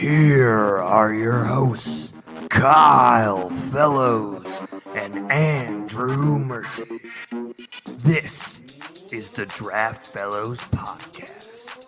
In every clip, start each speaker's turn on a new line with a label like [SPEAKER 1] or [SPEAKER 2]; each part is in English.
[SPEAKER 1] Here are your hosts, Kyle Fellows and Andrew Mertig. This is the Draft Fellows Podcast.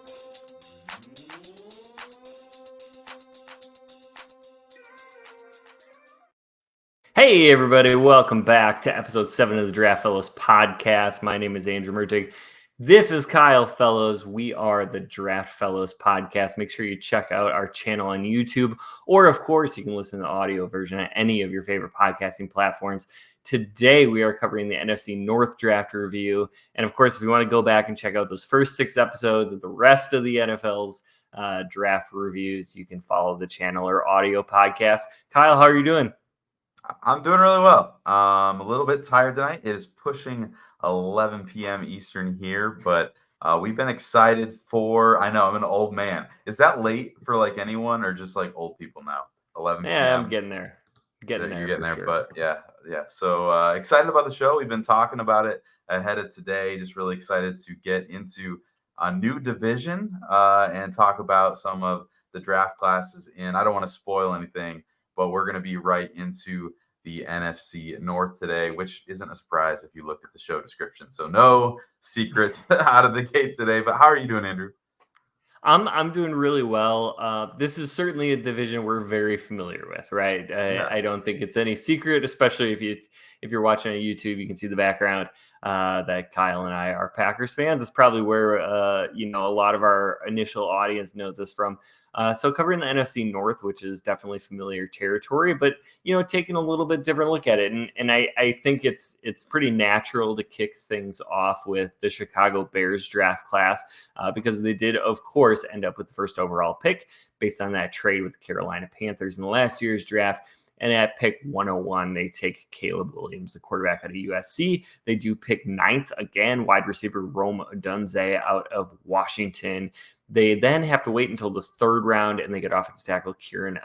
[SPEAKER 1] Hey everybody, welcome back to episode 7 of the Draft Fellows Podcast. My name is Andrew Mertig. This is Kyle Fellows. We are the Draft Fellows Podcast. Make sure you check out our channel on YouTube, or of course, you can listen to the audio version at any of your favorite podcasting platforms. Today, we are covering the NFC North Draft Review. And of course, if you want to go back and check out those first 6 episodes of the rest of the NFL's draft reviews, you can follow the channel or audio podcast. Kyle, how are you doing?
[SPEAKER 2] I'm doing really well. A little bit tired tonight. It is pushing 11 p.m. Eastern here, but we've been excited for, I know, I'm an old man. Is that late for like anyone or just like old people now? 11 p.m.
[SPEAKER 1] Yeah, I'm getting there.
[SPEAKER 2] You're getting there, sure. But yeah. So excited about the show. We've been talking about it ahead of today. Just really excited to get into a new division and talk about some of the draft classes. And I don't want to spoil anything, but we're going to be right into the NFC North today, which isn't a surprise if you look at the show description. So no secrets out of the gate today. But how are you doing, Andrew?
[SPEAKER 1] I'm doing really well. This is certainly a division we're very familiar with, right? I don't think it's any secret, especially if you're watching on YouTube, you can see the background that Kyle and I are Packers fans. It's probably where a lot of our initial audience knows us from. So covering the NFC North, which is definitely familiar territory, but taking a little bit different look at it, and I think it's pretty natural to kick things off with the Chicago Bears draft class because they did, of course, end up with the first overall pick based on that trade with the Carolina Panthers in the last year's draft. And at pick 101, they take Caleb Williams, the quarterback out of USC. They do pick 9th again, wide receiver Rome Odunze out of Washington. They then have to wait until the 3rd round, and they get offensive tackle Kieran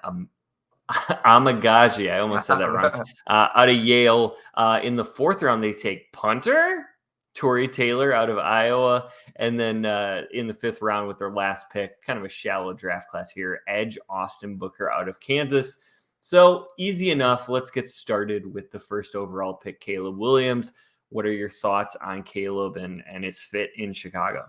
[SPEAKER 1] Amagaji. I almost said that wrong. Out of Yale. In the 4th round, they take punter Torrey Taylor out of Iowa. And then in the 5th round with their last pick, kind of a shallow draft class here, edge Austin Booker out of Kansas. So easy enough. Let's get started with the first overall pick, Caleb Williams. What are your thoughts on Caleb and his fit in Chicago?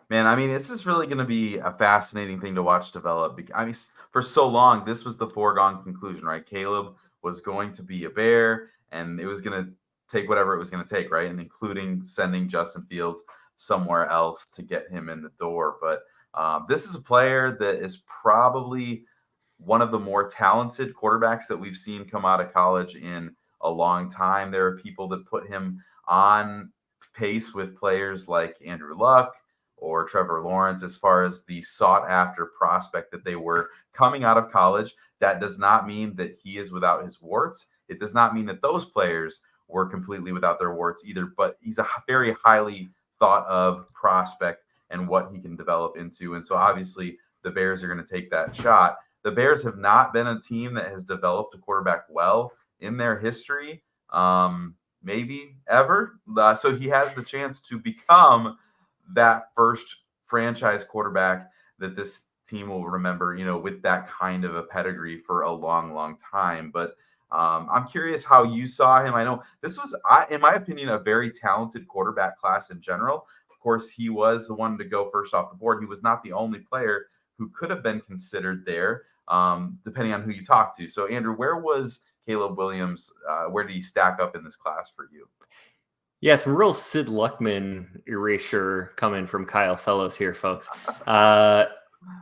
[SPEAKER 2] Man, I mean, this is really going to be a fascinating thing to watch develop. I mean, for so long, this was the foregone conclusion, right? Caleb was going to be a Bear, and it was going to take whatever it was going to take, right? And including sending Justin Fields somewhere else to get him in the door. But this is a player that is probably one of the more talented quarterbacks that we've seen come out of college in a long time. There are people that put him on pace with players like Andrew Luck or Trevor Lawrence as far as the sought-after prospect that they were coming out of college. That does not mean that he is without his warts. It does not mean that those players were completely without their warts either, but he's a very highly thought of prospect and what he can develop into. And so obviously the Bears are going to take that shot. The Bears have not been a team that has developed a quarterback well in their history, maybe ever. So he has the chance to become that first franchise quarterback that this team will remember, with that kind of a pedigree for a long, long time. But I'm curious how you saw him. I know this was, in my opinion, a very talented quarterback class in general. Of course, he was the one to go first off the board. He was not the only player who could have been considered there, depending on who you talk to. So, Andrew, where was Caleb Williams? Where did he stack up in this class for you?
[SPEAKER 1] Yeah, some real Sid Luckman erasure coming from Kyle Fellows here, folks. Didn't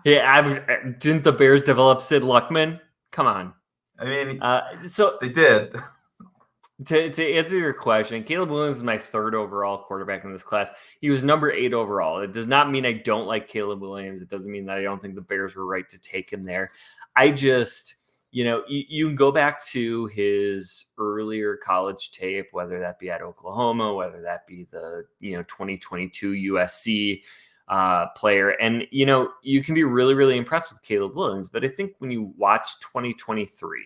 [SPEAKER 1] the Bears develop Sid Luckman? Come on.
[SPEAKER 2] I mean,
[SPEAKER 1] so
[SPEAKER 2] they did.
[SPEAKER 1] To answer your question, Caleb Williams is my 3rd overall quarterback in this class. He was number 8 overall. It does not mean I don't like Caleb Williams. It doesn't mean that I don't think the Bears were right to take him there. I just, you can go back to his earlier college tape, whether that be at Oklahoma, whether that be the, 2022 USC player. And, you can be really, really impressed with Caleb Williams. But I think when you watch 2023,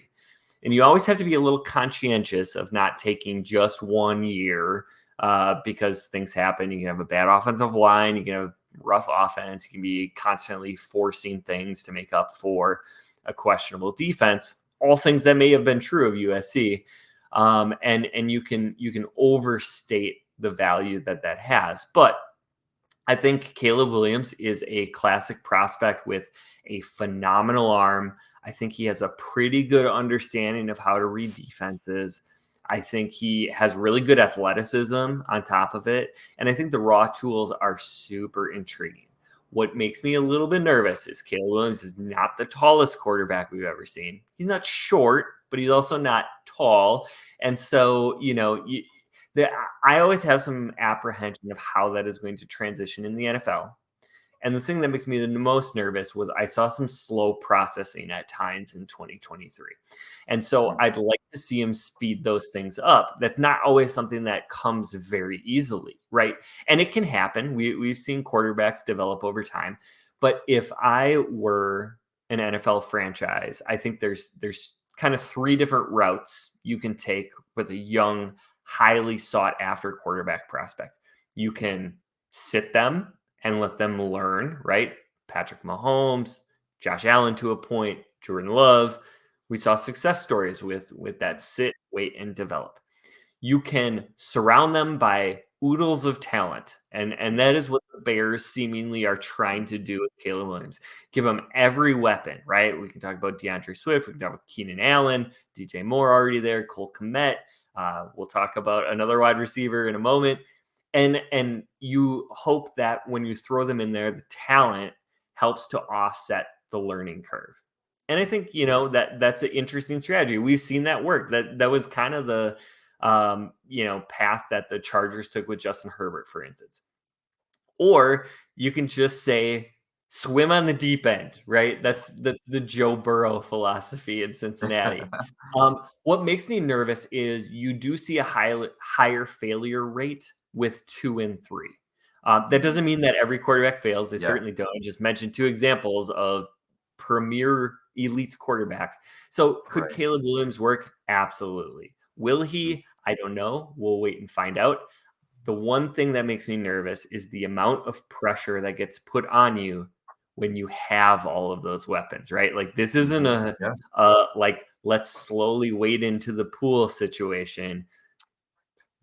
[SPEAKER 1] and you always have to be a little conscientious of not taking just 1 year because things happen. You can have a bad offensive line. You can have rough offense. He can be constantly forcing things to make up for a questionable defense. All things that may have been true of USC, and you can overstate the value that has. But I think Caleb Williams is a classic prospect with a phenomenal arm. I think he has a pretty good understanding of how to read defenses. I think he has really good athleticism on top of it. And I think the raw tools are super intriguing. What makes me a little bit nervous is Caleb Williams is not the tallest quarterback we've ever seen. He's not short, but he's also not tall. And so, I always have some apprehension of how that is going to transition in the NFL. And the thing that makes me the most nervous was I saw some slow processing at times in 2023. And so I'd like to see him speed those things up. That's not always something that comes very easily, right? And it can happen. We've seen quarterbacks develop over time. But if I were an NFL franchise, I think there's kind of three different routes you can take with a young, highly sought after quarterback prospect. You can sit them and let them learn, right? Patrick Mahomes, Josh Allen to a point, Jordan Love. We saw success stories with that sit, wait, and develop. You can surround them by oodles of talent. And that is what the Bears seemingly are trying to do with Caleb Williams. Give him every weapon, right? We can talk about DeAndre Swift. We can talk about Keenan Allen, DJ Moore already there, Cole Kmet. We'll talk about another wide receiver in a moment. And you hope that when you throw them in there, the talent helps to offset the learning curve. And I think, that's an interesting strategy. We've seen that work. That was kind of the path that the Chargers took with Justin Herbert, for instance. Or you can just say, swim on the deep end, right? That's the Joe Burrow philosophy in Cincinnati. What makes me nervous is you do see a higher failure rate with 2 and 3. That doesn't mean that every quarterback fails. They certainly don't. I just mentioned 2 examples of premier elite quarterbacks. So could Caleb Williams work? Absolutely. Will he? I don't know. We'll wait and find out. The one thing that makes me nervous is the amount of pressure that gets put on you when you have all of those weapons, right? Like this isn't like let's slowly wade into the pool situation.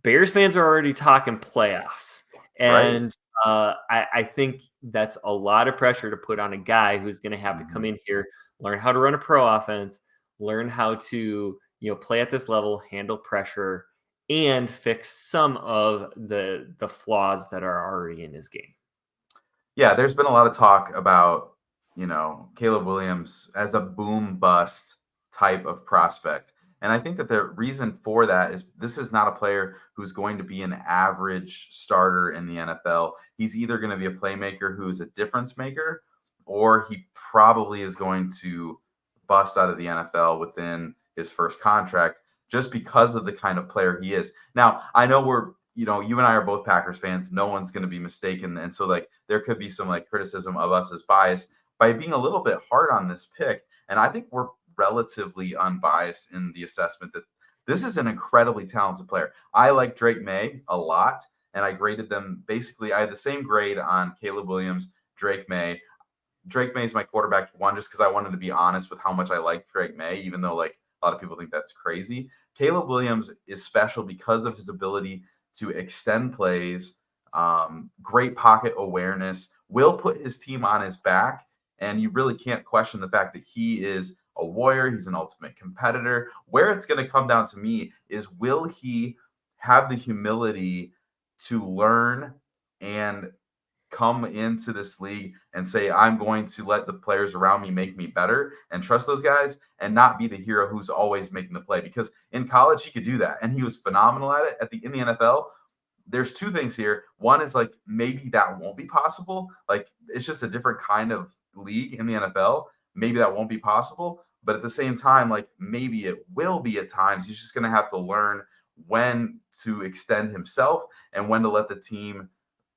[SPEAKER 1] Bears fans are already talking playoffs. And I think that's a lot of pressure to put on a guy who's going to have to come in here, learn how to run a pro offense, learn how to, play at this level, handle pressure, and fix some of the flaws that are already in his game.
[SPEAKER 2] Yeah, there's been a lot of talk about, Caleb Williams as a boom bust type of prospect. And I think that the reason for that is this is not a player who's going to be an average starter in the NFL. He's either going to be a playmaker who's a difference maker, or he probably is going to bust out of the NFL within his first contract just because of the kind of player he is. Now, I know you and I are both Packers fans. No one's going to be mistaken. And so there could be some criticism of us as biased by being a little bit hard on this pick. And I think we're relatively unbiased in the assessment that this is an incredibly talented player. I like Drake May a lot, and I graded them basically. I had the same grade on Caleb Williams, Drake May. Drake May is my quarterback one just because I wanted to be honest with how much I like Drake May, even though a lot of people think that's crazy. Caleb Williams is special because of his ability to extend plays, great pocket awareness, will put his team on his back. And you really can't question the fact that he is a warrior. He's an ultimate competitor. Where it's going to come down to me is, will he have the humility to learn and come into this league and say, I'm going to let the players around me make me better and trust those guys and not be the hero who's always making the play? Because in college, he could do that. And he was phenomenal at it. In the NFL, there's 2 things here. One is maybe that won't be possible. It's just a different kind of league in the NFL. Maybe that won't be possible. But at the same time, maybe it will be at times. He's just going to have to learn when to extend himself and when to let the team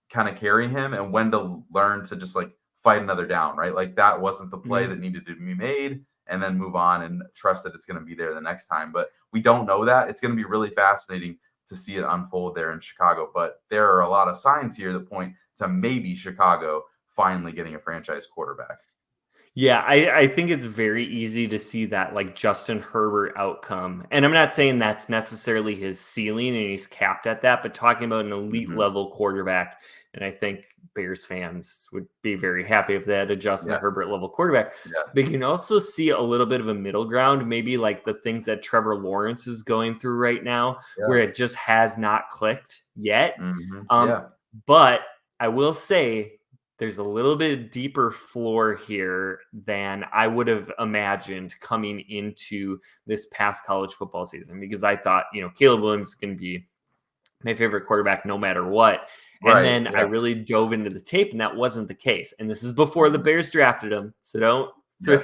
[SPEAKER 2] kind of carry him and when to learn to just fight another down, right? That wasn't the play that needed to be made, and then move on and trust that it's going to be there the next time. But we don't know that. It's going to be really fascinating to see it unfold there in Chicago. But there are a lot of signs here that point to maybe Chicago finally getting a franchise quarterback.
[SPEAKER 1] Yeah, I think it's very easy to see that like Justin Herbert outcome. And I'm not saying that's necessarily his ceiling and he's capped at that, but talking about an elite
[SPEAKER 2] Hmm.
[SPEAKER 1] level quarterback. And I think Bears fans would be very happy if they had a Justin
[SPEAKER 2] Yeah,
[SPEAKER 1] Herbert level quarterback.
[SPEAKER 2] yeah,
[SPEAKER 1] But you can also see a little bit of a middle ground, maybe like the things that Trevor Lawrence is going through right now,
[SPEAKER 2] yeah,
[SPEAKER 1] where it just has not clicked yet. Um,
[SPEAKER 2] yeah,
[SPEAKER 1] but I will say there's a little bit deeper floor here than I would have imagined coming into this past college football season because I thought, Caleb Williams is going to be my favorite quarterback no matter what. And
[SPEAKER 2] right,
[SPEAKER 1] then I
[SPEAKER 2] yeah,
[SPEAKER 1] really dove into the tape, and that wasn't the case. And this is before the
[SPEAKER 2] mhm,
[SPEAKER 1] Bears drafted him. So don't,
[SPEAKER 2] yeah,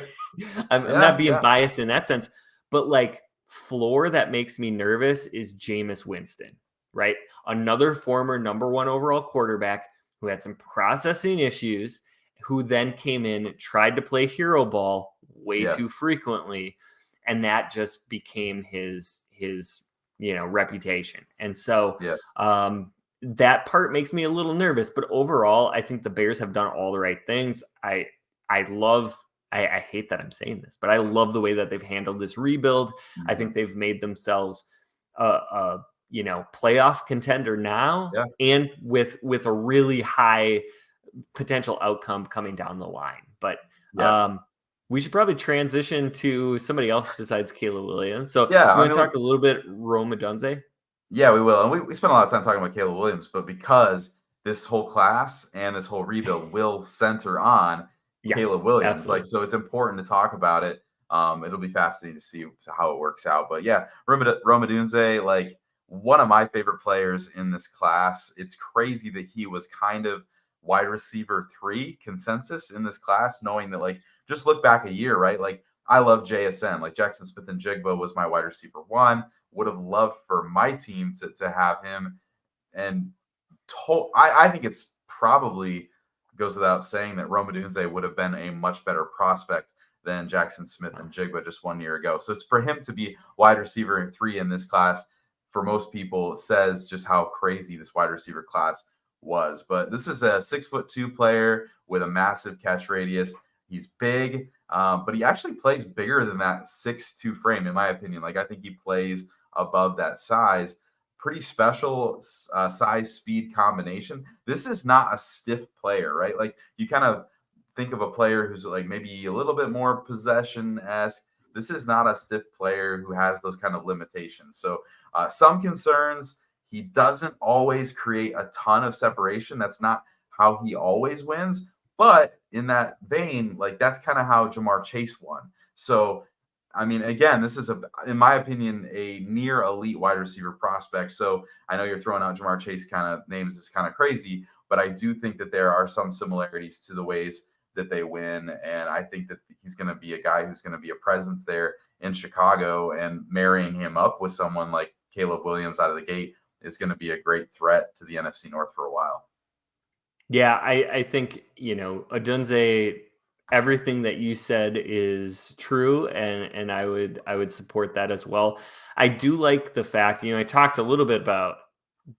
[SPEAKER 1] I'm not
[SPEAKER 2] yeah,
[SPEAKER 1] being
[SPEAKER 2] yeah,
[SPEAKER 1] biased in that sense. But like, floor that makes me nervous is Jameis Winston, right? Another former number one overall quarterback who had some processing issues, who then came in, tried to play hero ball way
[SPEAKER 2] yeah,
[SPEAKER 1] too frequently. And that just became his reputation. And so
[SPEAKER 2] yeah,
[SPEAKER 1] that part makes me a little nervous. But overall, I think the Bears have done all the right things. I love. I hate that I'm saying this, but I love the way that they've handled this rebuild. I think
[SPEAKER 2] mhm,
[SPEAKER 1] they've made themselves a playoff contender now,
[SPEAKER 2] yeah,
[SPEAKER 1] and with a really high potential outcome coming down the line. But
[SPEAKER 2] yeah,
[SPEAKER 1] um, we should probably transition to somebody else besides Caleb Williams. So
[SPEAKER 2] yeah.
[SPEAKER 1] you
[SPEAKER 2] I
[SPEAKER 1] want to
[SPEAKER 2] mean,
[SPEAKER 1] talk a little bit Rome Odunze?
[SPEAKER 2] yeah, we will. And we spent a lot of time talking about Caleb Williams, but because this whole class and this whole rebuild will center on
[SPEAKER 1] Yeah,
[SPEAKER 2] Caleb Williams, like,
[SPEAKER 1] absolutely.
[SPEAKER 2] so it's important to talk about it. It'll be fascinating to see how it works out. But yeah, Romadunze, like one of my favorite players in this class. It's crazy that he was kind of wide receiver 3 consensus in this class, knowing that, like, just look back a year, right? Like, I love JSN. Like, Jackson Smith and Jigba was my wide receiver 1. Would have loved for my team to have him. And I think it's probably goes without saying that Rome Odunze would have been a much better prospect than Jackson Smith and Jigba just 1 year ago. So it's for him to be wide receiver 3 in this class, for most people, says just how crazy this wide receiver class was. But this is a 6'2" player with a massive catch radius. He's big, but he actually plays bigger than that 6'2" frame, in my opinion. Like, I think he plays above that size. Pretty special size speed combination. This is not a stiff player, right? Like, you kind of think of a player who's like maybe a little bit more possession esque. This is not a stiff player who has those kind of limitations. So some concerns. He doesn't always create a ton of separation. That's not how he always wins. But in that vein, like, that's kind of how Jamar Chase won. So I mean, again, this is in my opinion, a near elite wide receiver prospect. So I know you're throwing out Jamar Chase kind of names is kind of crazy, but I do think that there are some similarities to the ways that they win, and I think that he's going to be a guy who's going to be a presence there in Chicago, and marrying him up with someone like Caleb Williams out of the gate is going to be a great threat to the NFC North for a while.
[SPEAKER 1] Yeah, I think, Odunze, everything that you said is true, and I would support that as well. I do like the fact, I talked a little bit about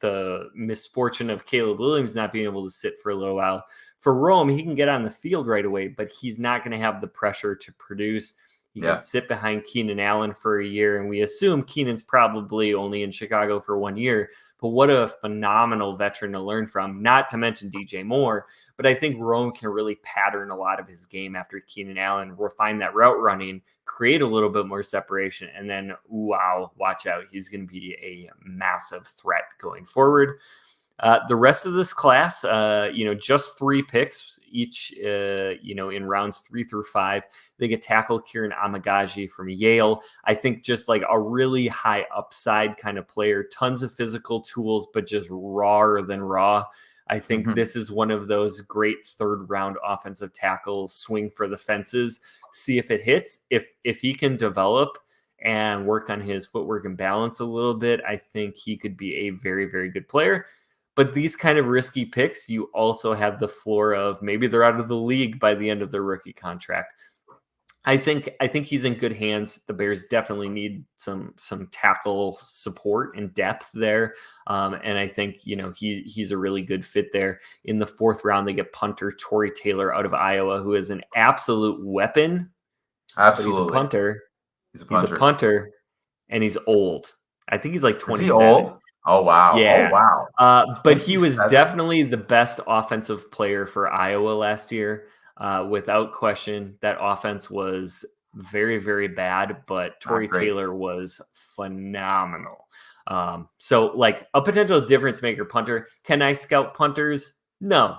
[SPEAKER 1] the misfortune of Caleb Williams not being able to sit for a little while. For Rome, he can get on the field right away, but he's not going to have the pressure to produce. He can
[SPEAKER 2] Yeah.
[SPEAKER 1] sit behind Keenan Allen for a year, and we assume Keenan's probably only in Chicago for 1 year. But what a phenomenal veteran to learn from, not to mention DJ Moore. But I think Rome can really pattern a lot of his game after Keenan Allen, refine that route running, create a little bit more separation, and then, wow, watch out. He's going to be a massive threat going forward. The rest of this class, just 3 picks each, in rounds 3 through 5. They get tackle Kieran Amagaji from Yale. I think just like a really high upside kind of player, tons of physical tools, but just rawer than raw. I think this is one of those great 3rd round offensive tackles, swing for the fences, see if it hits. If he can develop and work on his footwork and balance a little bit, I think he could be a very, very good player. But these kind of risky picks, you also have the floor of maybe they're out of the league by the end of their rookie contract. I think he's in good hands. The Bears definitely need some tackle support and depth there, and I think he's a really good fit there. In the fourth round, they get punter Tory Taylor out of Iowa, who is an absolute weapon, but he's a
[SPEAKER 2] Absolutely.
[SPEAKER 1] punter.
[SPEAKER 2] He's a
[SPEAKER 1] He's a
[SPEAKER 2] punter.
[SPEAKER 1] punter, and he's old. I think he's like
[SPEAKER 2] Is he
[SPEAKER 1] 27.
[SPEAKER 2] old? Oh wow. Oh
[SPEAKER 1] Yeah.
[SPEAKER 2] wow.
[SPEAKER 1] But he was
[SPEAKER 2] 27?
[SPEAKER 1] definitely the best offensive player for Iowa last year. Without question, that offense was very, very bad, but
[SPEAKER 2] Not
[SPEAKER 1] Tory
[SPEAKER 2] great.
[SPEAKER 1] Taylor was phenomenal. So, like a potential difference maker punter. Can I scout punters? No,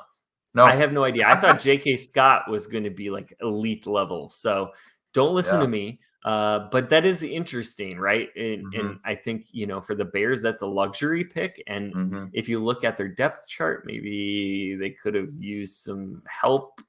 [SPEAKER 1] I
[SPEAKER 2] No.
[SPEAKER 1] have no idea. I thought J.K. Scott was going to be like elite level. So don't listen
[SPEAKER 2] Yeah.
[SPEAKER 1] to me. But that is interesting, right? And
[SPEAKER 2] Hmm.
[SPEAKER 1] I think, for the Bears, that's a luxury pick. And
[SPEAKER 2] Hmm.
[SPEAKER 1] if you look at their depth chart, maybe they could have used some help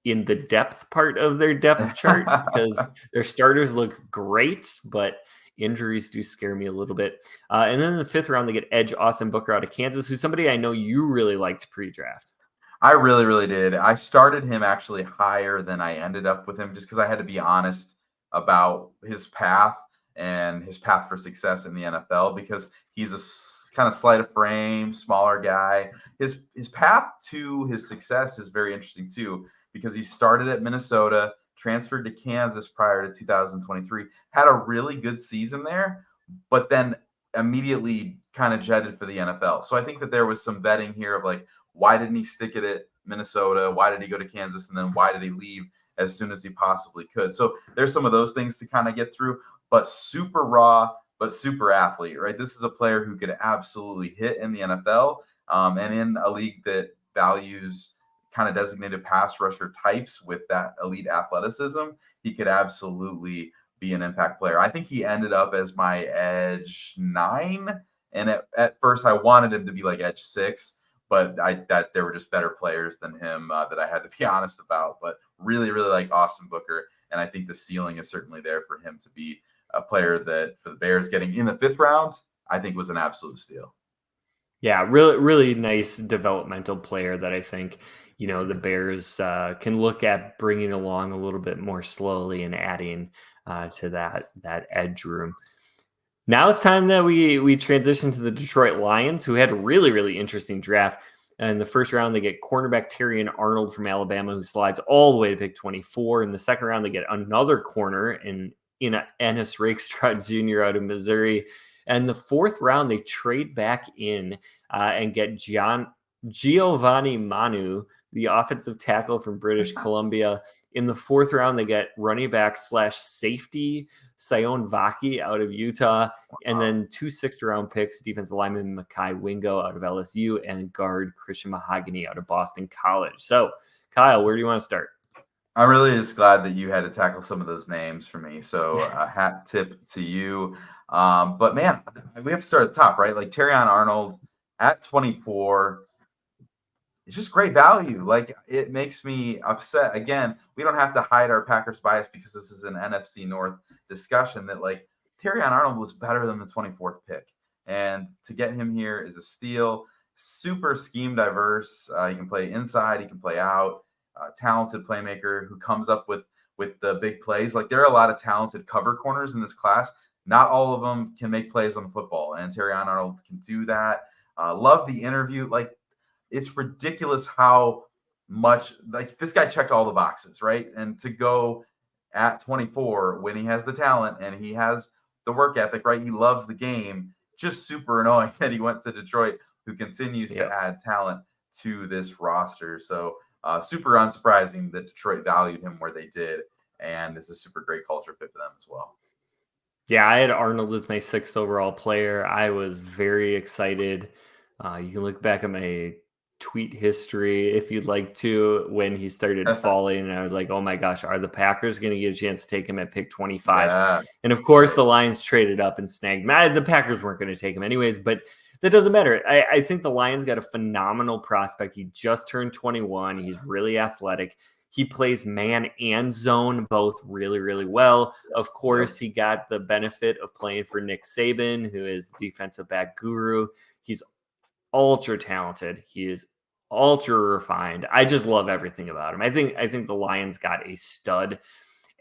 [SPEAKER 1] in the depth part of their depth chart because their starters look great, but injuries do scare me a little bit. And then in the fifth round, they get edge Austin Booker out of Kansas, who's somebody I know you really liked pre-draft.
[SPEAKER 2] I really, really did. I started him actually higher than I ended up with him just because I had to be honest about his path and his path for success in the NFL because he's a kind of slight of frame, smaller guy. His path to his success is very interesting too because he started at Minnesota, transferred to Kansas prior to 2023, had a really good season there, but then immediately kind of jetted for the NFL. So I think that there was some vetting here of like, why didn't he stick it at Minnesota? Why did he go to Kansas? And then why did he leave as soon as he possibly could? So there's some of those things to kind of get through, but super raw, but super athlete, right? This is a player who could absolutely hit in the NFL and in a league that values kind of designated pass rusher types with that elite athleticism. He could absolutely be an impact player. I think he ended up as my edge 9. And at first, I wanted him to be like edge 6, but that there were just better players than him that I had to be honest about. But really, really like Austin Booker, and I think the ceiling is certainly there for him to be a player that for the Bears getting in the fifth round, I think was an absolute steal.
[SPEAKER 1] Yeah, really, really nice developmental player that I think the Bears can look at bringing along a little bit more slowly and adding to that edge room. Now it's time that we transition to the Detroit Lions, who had a really, really interesting draft. In the first round, they get cornerback Terrion Arnold from Alabama, who slides all the way to pick 24. In the second round, they get another corner in Ennis Rakestraw Jr. out of Missouri. And the fourth round, they trade back in and get Giovanni Manu, the offensive tackle from British Columbia. In the fourth round, they get running back / safety Sion Vaki out of Utah, and then 2 6th-round picks, defensive lineman Makai Wingo out of LSU, and guard Christian Mahogany out of Boston College. So, Kyle, where do you want to start?
[SPEAKER 2] I'm really just glad that you had to tackle some of those names for me. So a hat tip to you. But man, we have to start at the top, right? Like Terrion Arnold at 24. It's just great value. Like it makes me upset. Again, we don't have to hide our Packers bias because this is an NFC North discussion that like Terrion Arnold was better than the 24th pick. And to get him here is a steal. Super scheme diverse. He can play inside, he can play out. Talented playmaker who comes up with the big plays. Like there are a lot of talented cover corners in this class. Not all of them can make plays on the football, and Terrion Arnold can do that. Love the interview. Like it's ridiculous how much like this guy checked all the boxes, right? And to go at 24 when he has the talent and he has the work ethic, right? He loves the game. Just super annoying that he went to Detroit, who continues to
[SPEAKER 1] Yep.
[SPEAKER 2] add talent to this roster. So super unsurprising that Detroit valued him where they did, and it's a super great culture fit for them as well.
[SPEAKER 1] Yeah, I had Arnold as my 6th overall player. I was very excited. You can look back at my tweet history if you'd like to when he started falling. And I was like, oh my gosh, are the Packers going to get a chance to take him at pick 25?
[SPEAKER 2] Yeah,
[SPEAKER 1] And of course,
[SPEAKER 2] right.
[SPEAKER 1] the Lions traded up and snagged him. The Packers weren't going to take him anyways, but that doesn't matter. I think the Lions got a phenomenal prospect. He just turned 21. He's really athletic. He plays man and zone both really, really well. Of
[SPEAKER 2] Yep.
[SPEAKER 1] course, he got the benefit of playing for Nick Saban, who is the defensive back guru. He's ultra talented. He is ultra refined. I just love everything about him. I think the Lions got a stud.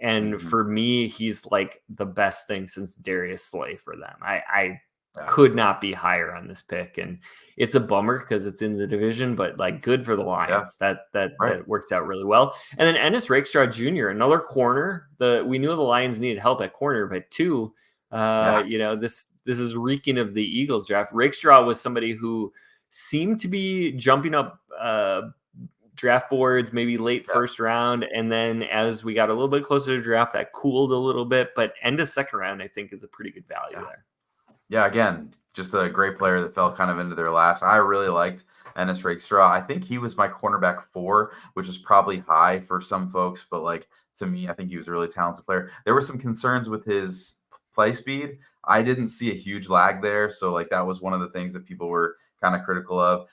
[SPEAKER 1] And
[SPEAKER 2] Mm-hmm.
[SPEAKER 1] for me, he's like the best thing since Darius Slay for them. I
[SPEAKER 2] Yeah.
[SPEAKER 1] could not be higher on this pick, and it's a bummer because it's in the division, but like good for the
[SPEAKER 2] Yeah.
[SPEAKER 1] Lions. That
[SPEAKER 2] Right.
[SPEAKER 1] works out really well. And then Ennis Rakestraw Jr., another corner. We knew the Lions needed help at corner, but two,
[SPEAKER 2] Yeah.
[SPEAKER 1] this is reeking of the Eagles draft. Rakestraw was somebody who seemed to be jumping up draft boards, maybe late
[SPEAKER 2] Yeah.
[SPEAKER 1] first round. And then as we got a little bit closer to draft, that cooled a little bit. But end of second round, I think, is a pretty good value
[SPEAKER 2] Yeah.
[SPEAKER 1] there.
[SPEAKER 2] Yeah, again, just a great player that fell kind of into their laps. I really liked Ennis Rakestraw. I think he was my cornerback 4, which is probably high for some folks, but like to me, I think he was a really talented player. There were some concerns with his play speed. I didn't see a huge lag there, so like that was one of the things that people were kind of critical of.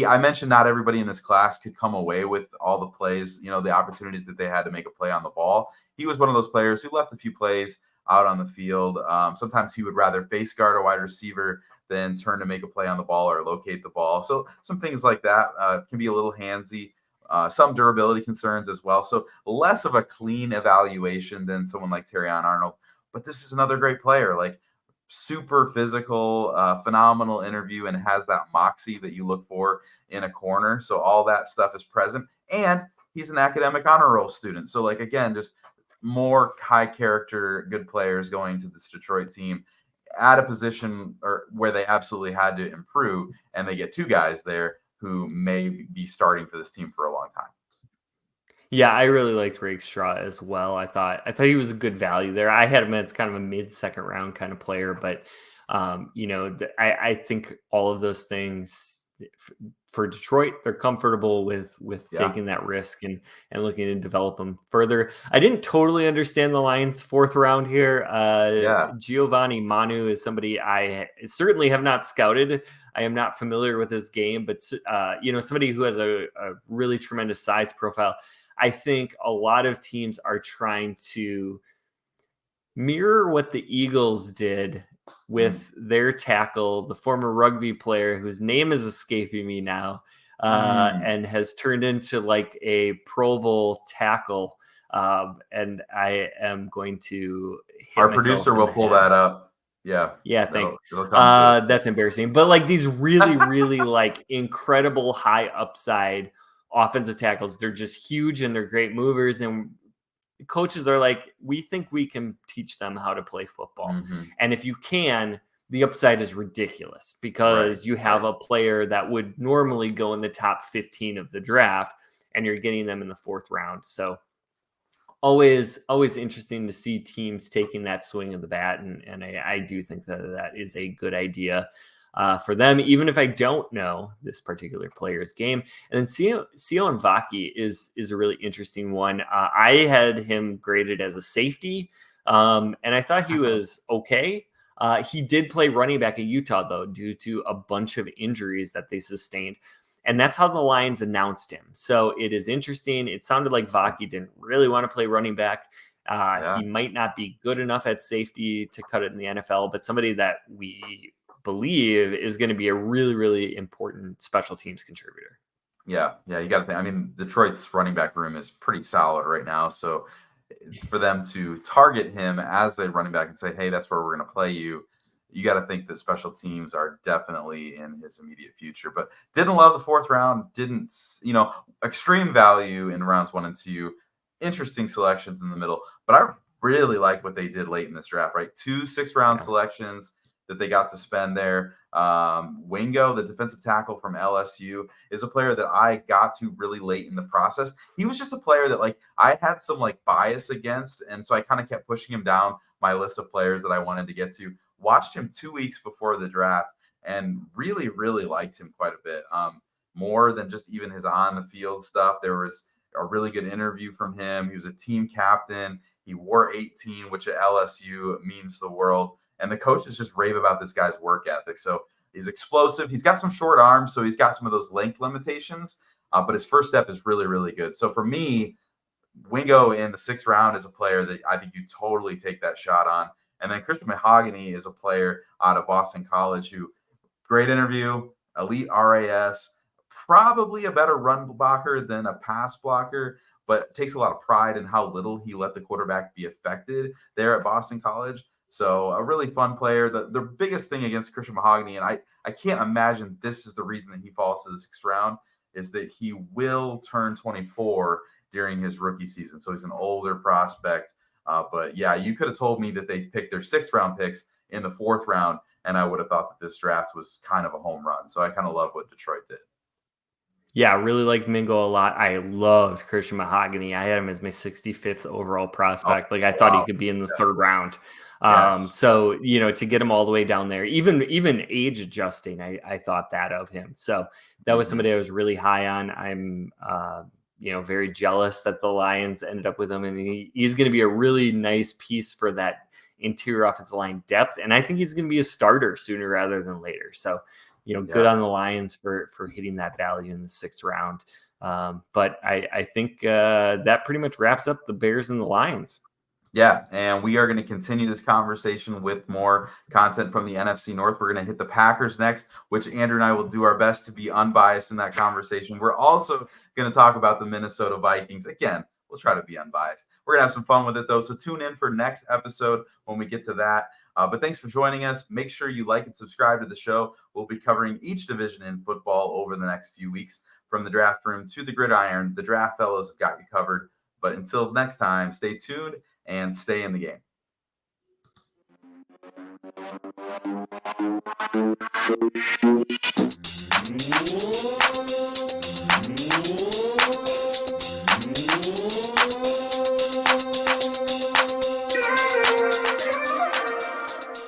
[SPEAKER 2] I mentioned not everybody in this class could come away with all the plays, the opportunities that they had to make a play on the ball. He was one of those players who left a few plays out on the field. Sometimes he would rather face guard a wide receiver than turn to make a play on the ball or locate the ball. So some things like that can be a little handsy. Some durability concerns as well. So less of a clean evaluation than someone like Terrion Arnold. But this is another great player, like super physical, phenomenal interview, and has that moxie that you look for in a corner. So all that stuff is present. And he's an academic honor roll student. So like, again, just more high character, good players going to this Detroit team at a position or where they absolutely had to improve, and they get 2 guys there who may be starting for this team for a long time.
[SPEAKER 1] Yeah, I really liked Rakestraw as well. I thought he was a good value there. I had him as kind of a mid second round kind of player, but I think all of those things for Detroit, they're comfortable with
[SPEAKER 2] Yeah.
[SPEAKER 1] taking that risk and looking to develop them further. I didn't totally understand the Lions' 4th round here.
[SPEAKER 2] Yeah.
[SPEAKER 1] Giovanni Manu is somebody I certainly have not scouted. I am not familiar with his game, but somebody who has a really tremendous size profile. I think a lot of teams are trying to mirror what the Eagles did with their tackle, the former rugby player whose name is escaping me now, and has turned into like a Pro Bowl tackle. And I am going to hit
[SPEAKER 2] Our
[SPEAKER 1] myself
[SPEAKER 2] producer
[SPEAKER 1] in
[SPEAKER 2] will
[SPEAKER 1] the
[SPEAKER 2] pull
[SPEAKER 1] head.
[SPEAKER 2] that up. Yeah.
[SPEAKER 1] Yeah, thanks.
[SPEAKER 2] It'll come to us.
[SPEAKER 1] That's embarrassing. But like these really, really like incredible high upside offensive tackles, they're just huge and they're great movers. And coaches are like, we think we can teach them how to play football.
[SPEAKER 2] Mm-hmm.
[SPEAKER 1] And if you can, the upside is ridiculous
[SPEAKER 2] Right.
[SPEAKER 1] because you have a player that would normally go in the top 15 of the draft and you're getting them in the 4th round. So always interesting to see teams taking that swing of the bat, and I do think that is a good idea for them, even if I don't know this particular player's game. And then Sio Nvaki is a really interesting one. I had him graded as a safety, and I thought he was okay. He did play running back at Utah, though, due to a bunch of injuries that they sustained. And that's how the Lions announced him. So it is interesting. It sounded like Vaki didn't really want to play running back. He might not be good enough at safety to cut it in the NFL, but somebody that we believe is going to be a really, really important special teams contributor.
[SPEAKER 2] Yeah. You got to think. I mean, Detroit's running back room is pretty solid right now. So for them to target him as a running back and say, hey, that's where we're going to play you, you got to think that special teams are definitely in his immediate future. But didn't love the 4th round. Didn't, extreme value in rounds 1 and 2. Interesting selections in the middle. But I really like what they did late in this draft, right? 2 6th-round selections that they got to spend there. Wingo, the defensive tackle from LSU, is a player that I got to really late in the process. He was just a player that like I had some like bias against, and so I kind of kept pushing him down my list of players that I wanted to get to. Watched him 2 weeks before the draft and really, really liked him quite a bit. More than just even his on the field stuff. There was a really good interview from him. He was a team captain. He wore 18, which at LSU means the world. And the coaches just rave about this guy's work ethic. So he's explosive. He's got some short arms, so he's got some of those length limitations. But his first step is really, really good. So for me, Wingo in the 6th round is a player that I think you totally take that shot on. And then Christian Mahogany is a player out of Boston College who, great interview, elite RAS, probably a better run blocker than a pass blocker, but takes a lot of pride in how little he let the quarterback be affected there at Boston College. So a really fun player. The biggest thing against Christian Mahogany, and I can't imagine this is the reason that he falls to the 6th round, is that he will turn 24 during his rookie season. So he's an older prospect. But yeah, you could have told me that they picked their 6th round picks in the 4th round, and I would have thought that this draft was kind of a home run. So I kind of love what Detroit did.
[SPEAKER 1] Yeah, I really liked Mingo a lot. I loved Christian Mahogany. I had him as my 65th overall prospect. Like I thought he
[SPEAKER 2] Wow.
[SPEAKER 1] could be in the 3rd round.
[SPEAKER 2] Yes.
[SPEAKER 1] So to get him all the way down there, even age adjusting, I thought that of him. So that was somebody I was really high on. I'm very jealous that the Lions ended up with him, and he's going to be a really nice piece for that interior offensive line depth. And I think he's going to be a starter sooner rather than later. So good on the Lions for hitting that value in the 6th round. But I think that pretty much wraps up the Bears and the Lions.
[SPEAKER 2] Yeah, and we are going to continue this conversation with more content from the NFC North. We're going to hit the Packers next, which Andrew and I will do our best to be unbiased in that conversation. We're also going to talk about the Minnesota Vikings. Again, we'll try to be unbiased. We're going to have some fun with it, though, so tune in for next episode when we get to that. But thanks for joining us. Make sure you like and subscribe to the show. We'll be covering each division in football over the next few weeks. From the draft room to the gridiron, the Draft Fellows have got you covered. But until next time, stay tuned and stay in the game.